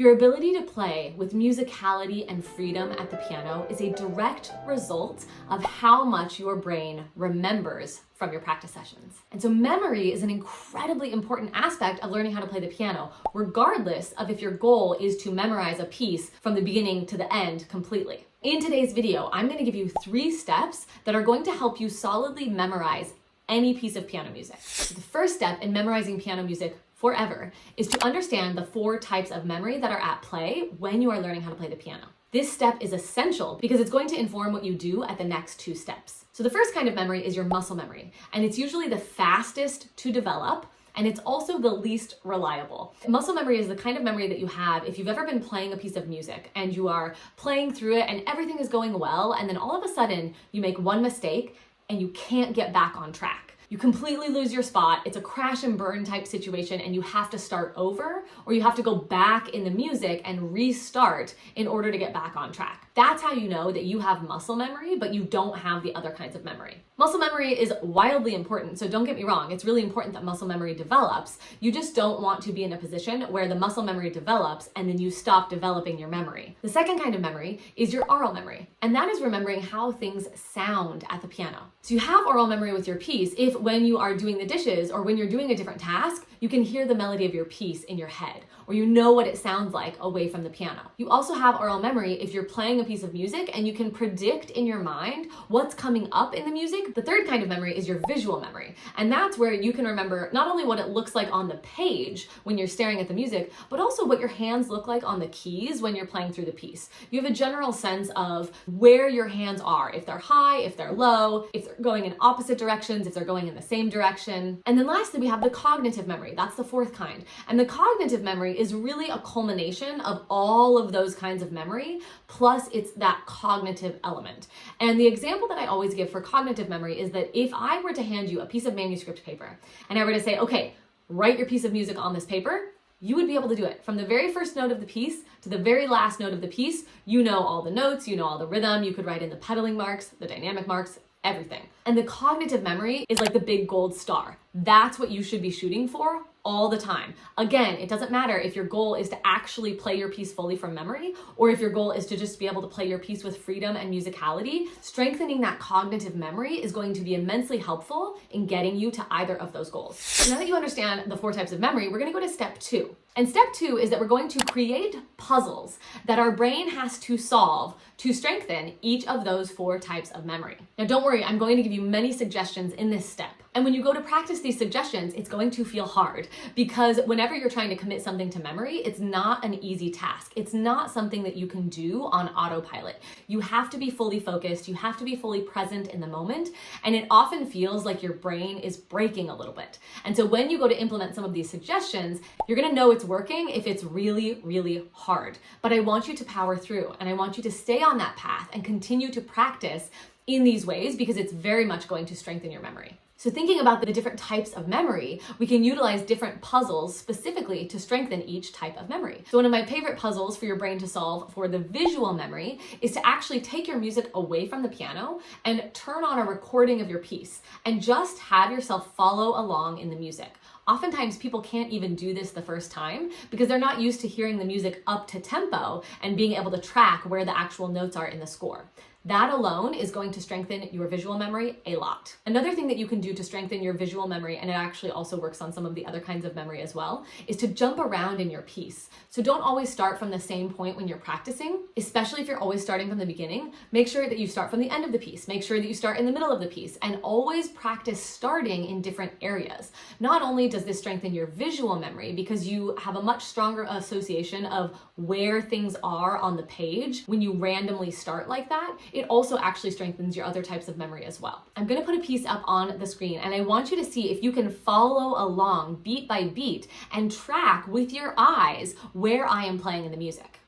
Your ability to play with musicality and freedom at the piano is a direct result of how much your brain remembers from your practice sessions. And so memory is an incredibly important aspect of learning how to play the piano, regardless of if your goal is to memorize a piece from the beginning to the end completely. In today's video, I'm going to give you 3 steps that are going to help you solidly memorize any piece of piano music. The first step in memorizing piano music forever is to understand the 4 types of memory that are at play when you are learning how to play the piano. This step is essential because it's going to inform what you do at the next 2 steps. So the first kind of memory is your muscle memory, and it's usually the fastest to develop, and it's also the least reliable. Muscle memory is the kind of memory that you have if you've ever been playing a piece of music and you are playing through it and everything is going well, and then all of a sudden you make one mistake and you can't get back on track. You completely lose your spot. It's a crash and burn type situation and you have to start over, or you have to go back in the music and restart in order to get back on track. That's how you know that you have muscle memory, but you don't have the other kinds of memory. Muscle memory is wildly important, so don't get me wrong. It's really important that muscle memory develops. You just don't want to be in a position where the muscle memory develops and then you stop developing your memory. The second kind of memory is your oral memory, and that is remembering how things sound at the piano. So you have oral memory with your piece if when you are doing the dishes or when you're doing a different task, you can hear the melody of your piece in your head, or you know what it sounds like away from the piano. You also have oral memory if you're playing a piece of music and you can predict in your mind what's coming up in the music. The third kind of memory is your visual memory, and that's where you can remember not only what it looks like on the page when you're staring at the music, but also what your hands look like on the keys when you're playing through the piece. You have a general sense of where your hands are, if they're high, if they're low, if they're going in opposite directions, if they're going in the same direction. And then lastly, we have the cognitive memory. That's the 4th kind. And the cognitive memory is really a culmination of all of those kinds of memory, plus it's that cognitive element. And the example that I always give for cognitive memory is that if I were to hand you a piece of manuscript paper and I were to say, okay, write your piece of music on this paper, you would be able to do it. From the very first note of the piece to the very last note of the piece, you know all the notes, you know all the rhythm, you could write in the pedaling marks, the dynamic marks, everything. And the cognitive memory is like the big gold star. That's what you should be shooting for all the time. Again, it doesn't matter if your goal is to actually play your piece fully from memory, or if your goal is to just be able to play your piece with freedom and musicality. Strengthening that cognitive memory is going to be immensely helpful in getting you to either of those goals. So now that you understand the 4 types of memory, we're going to go to step 2. And step 2 is that we're going to create puzzles that our brain has to solve to strengthen each of those 4 types of memory. Now, don't worry, I'm going to give you many suggestions in this step. And when you go to practice these suggestions, it's going to feel hard because whenever you're trying to commit something to memory, it's not an easy task. It's not something that you can do on autopilot. You have to be fully focused. You have to be fully present in the moment. And it often feels like your brain is breaking a little bit. And so when you go to implement some of these suggestions, you're going to know it's working if it's really, really hard. But I want you to power through, and I want you to stay on that path and continue to practice in these ways because it's very much going to strengthen your memory. So thinking about the different types of memory, we can utilize different puzzles specifically to strengthen each type of memory. So one of my favorite puzzles for your brain to solve for the visual memory is to actually take your music away from the piano and turn on a recording of your piece and just have yourself follow along in the music. Oftentimes people can't even do this the first time because they're not used to hearing the music up to tempo and being able to track where the actual notes are in the score. That alone is going to strengthen your visual memory a lot. Another thing that you can do to strengthen your visual memory, and it actually also works on some of the other kinds of memory as well, is to jump around in your piece. So don't always start from the same point when you're practicing, especially if you're always starting from the beginning. Make sure that you start from the end of the piece. Make sure that you start in the middle of the piece, and always practice starting in different areas. Not only does this strengthen your visual memory because you have a much stronger association of where things are on the page when you randomly start like that, it also actually strengthens your other types of memory as well. I'm going to put a piece up on the screen and I want you to see if you can follow along beat by beat and track with your eyes where I am playing in the music.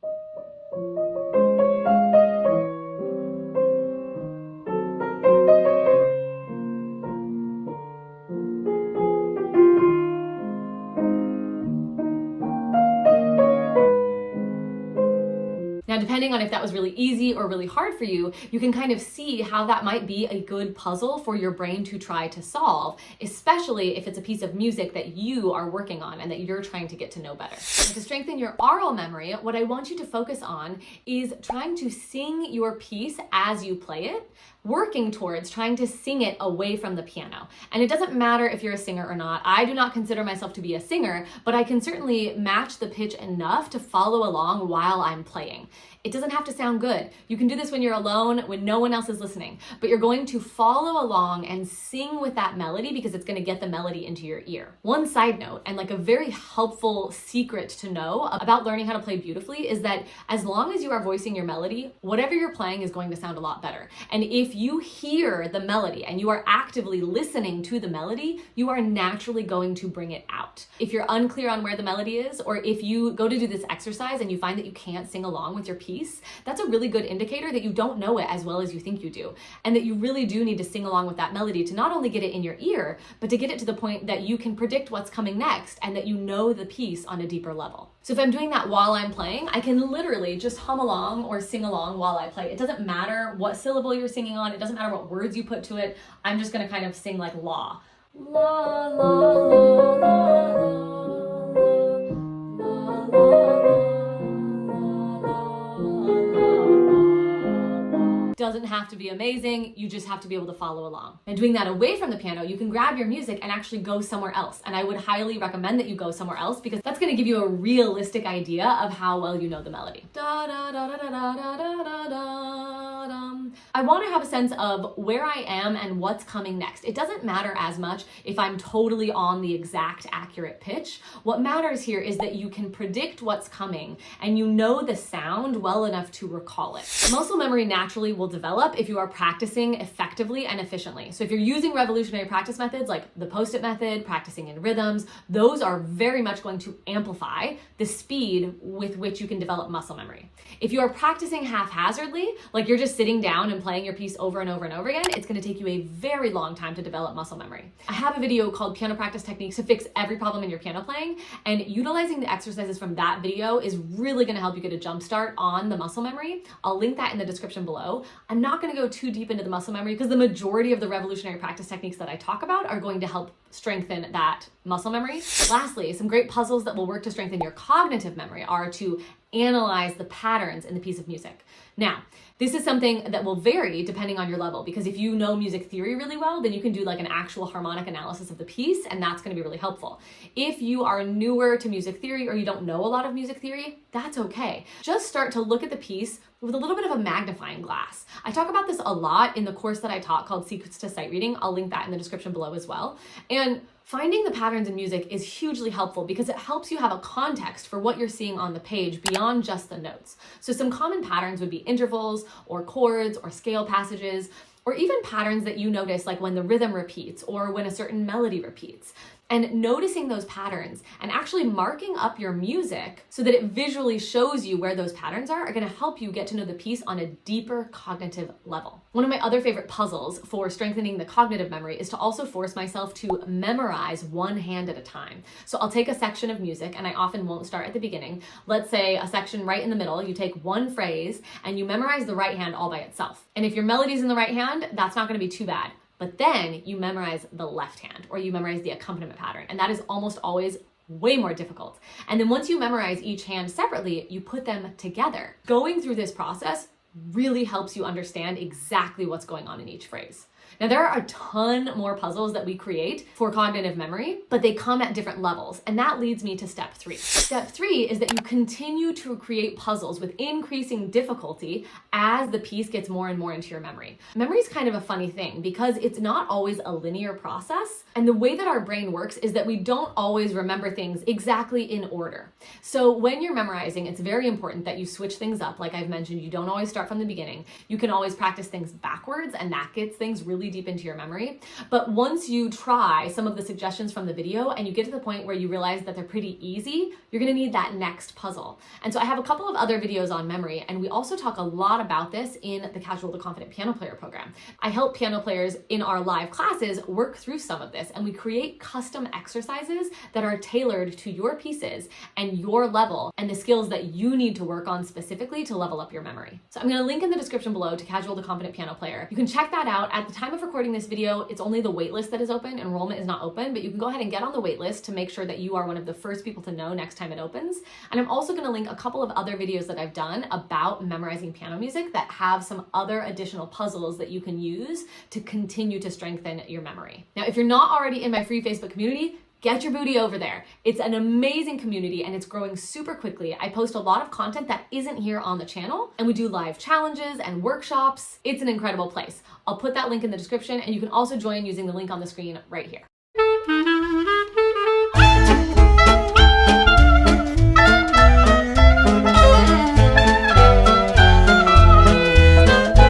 Now, depending on if that was really easy or really hard for you, you can kind of see how that might be a good puzzle for your brain to try to solve, especially if it's a piece of music that you are working on and that you're trying to get to know better. And to strengthen your aural memory, what I want you to focus on is trying to sing your piece as you play it, working towards trying to sing it away from the piano. And it doesn't matter if you're a singer or not. I do not consider myself to be a singer, but I can certainly match the pitch enough to follow along while I'm playing. It doesn't have to sound good. You can do this when you're alone, when no one else is listening, but you're going to follow along and sing with that melody because it's going to get the melody into your ear. One side note, and like a very helpful secret to know about learning how to play beautifully, is that as long as you are voicing your melody, whatever you're playing is going to sound a lot better. And if you hear the melody and you are actively listening to the melody, you are naturally going to bring it out. If you're unclear on where the melody is, or if you go to do this exercise and you find that you can't sing along with your piece, that's a really good indicator that you don't know it as well as you think you do, and that you really do need to sing along with that melody to not only get it in your ear, but to get it to the point that you can predict what's coming next and that you know the piece on a deeper level. So if I'm doing that while I'm playing, I can literally just hum along or sing along while I play. It doesn't matter what syllable you're singing on. It doesn't matter what words you put to it. I'm just going to kind of sing like la. La, la, la, la, la, la, la. Doesn't have to be amazing, you just have to be able to follow along. And doing that away from the piano, you can grab your music and actually go somewhere else. And I would highly recommend that you go somewhere else because that's going to give you a realistic idea of how well you know the melody. Da, da, da, da, da, da, da, da, da, da. I want to have a sense of where I am and what's coming next. It doesn't matter as much if I'm totally on the exact accurate pitch. What matters here is that you can predict what's coming and you know the sound well enough to recall it. Muscle memory naturally will develop if you are practicing effectively and efficiently. So if you're using revolutionary practice methods like the post-it method, practicing in rhythms, those are very much going to amplify the speed with which you can develop muscle memory. If you are practicing haphazardly, like you're just sitting down and playing your piece over and over and over again, it's going to take you a very long time to develop muscle memory. I have a video called Piano Practice Techniques to Fix Every Problem in Your Piano Playing, and utilizing the exercises from that video is really going to help you get a jump start on the muscle memory. I'll link that in the description below. I'm not going to go too deep into the muscle memory because the majority of the revolutionary practice techniques that I talk about are going to help strengthen that muscle memory. Lastly, some great puzzles that will work to strengthen your cognitive memory are to analyze the patterns in the piece of music. Now, this is something that will vary depending on your level, because if you know music theory really well, then you can do like an actual harmonic analysis of the piece, and that's going to be really helpful. If you are newer to music theory or you don't know a lot of music theory, that's okay. Just start to look at the piece with a little bit of a magnifying glass. I talk about this a lot in the course that I taught called Secrets to Sight Reading. I'll link that in the description below as well. And finding the patterns in music is hugely helpful because it helps you have a context for what you're seeing on the page beyond just the notes. So some common patterns would be intervals or chords or scale passages, or even patterns that you notice like when the rhythm repeats or when a certain melody repeats. And noticing those patterns and actually marking up your music so that it visually shows you where those patterns are going to help you get to know the piece on a deeper cognitive level. One of my other favorite puzzles for strengthening the cognitive memory is to also force myself to memorize one hand at a time. So I'll take a section of music, and I often won't start at the beginning. Let's say a section right in the middle, you take one phrase and you memorize the right hand all by itself. And if your melody's in the right hand, that's not going to be too bad. But then you memorize the left hand, or you memorize the accompaniment pattern. And that is almost always way more difficult. And then once you memorize each hand separately, you put them together. Going through this process really helps you understand exactly what's going on in each phrase. Now, there are a ton more puzzles that we create for cognitive memory, but they come at different levels. And that leads me to step 3. Step 3 is that you continue to create puzzles with increasing difficulty as the piece gets more and more into your memory. Memory is kind of a funny thing because it's not always a linear process. And the way that our brain works is that we don't always remember things exactly in order. So when you're memorizing, it's very important that you switch things up. Like I've mentioned, you don't always start from the beginning. You can always practice things backwards, and that gets things really really deep into your memory. But once you try some of the suggestions from the video and you get to the point where you realize that they're pretty easy, you're gonna need that next puzzle. And so I have a couple of other videos on memory, and we also talk a lot about this in the Casual to Confident Piano Player program. I help piano players in our live classes work through some of this, and we create custom exercises that are tailored to your pieces and your level and the skills that you need to work on specifically to level up your memory. So I'm gonna link in the description below to Casual to Confident Piano Player. You can check that out. At the time of recording this video, it's only the waitlist that is open. Enrollment is not open, but you can go ahead and get on the waitlist to make sure that you are one of the first people to know next time it opens. And I'm also gonna link a couple of other videos that I've done about memorizing piano music that have some other additional puzzles that you can use to continue to strengthen your memory. Now, if you're not already in my free Facebook community, get your booty over there. It's an amazing community and it's growing super quickly. I post a lot of content that isn't here on the channel, and we do live challenges and workshops. It's an incredible place. I'll put that link in the description, and you can also join using the link on the screen right here.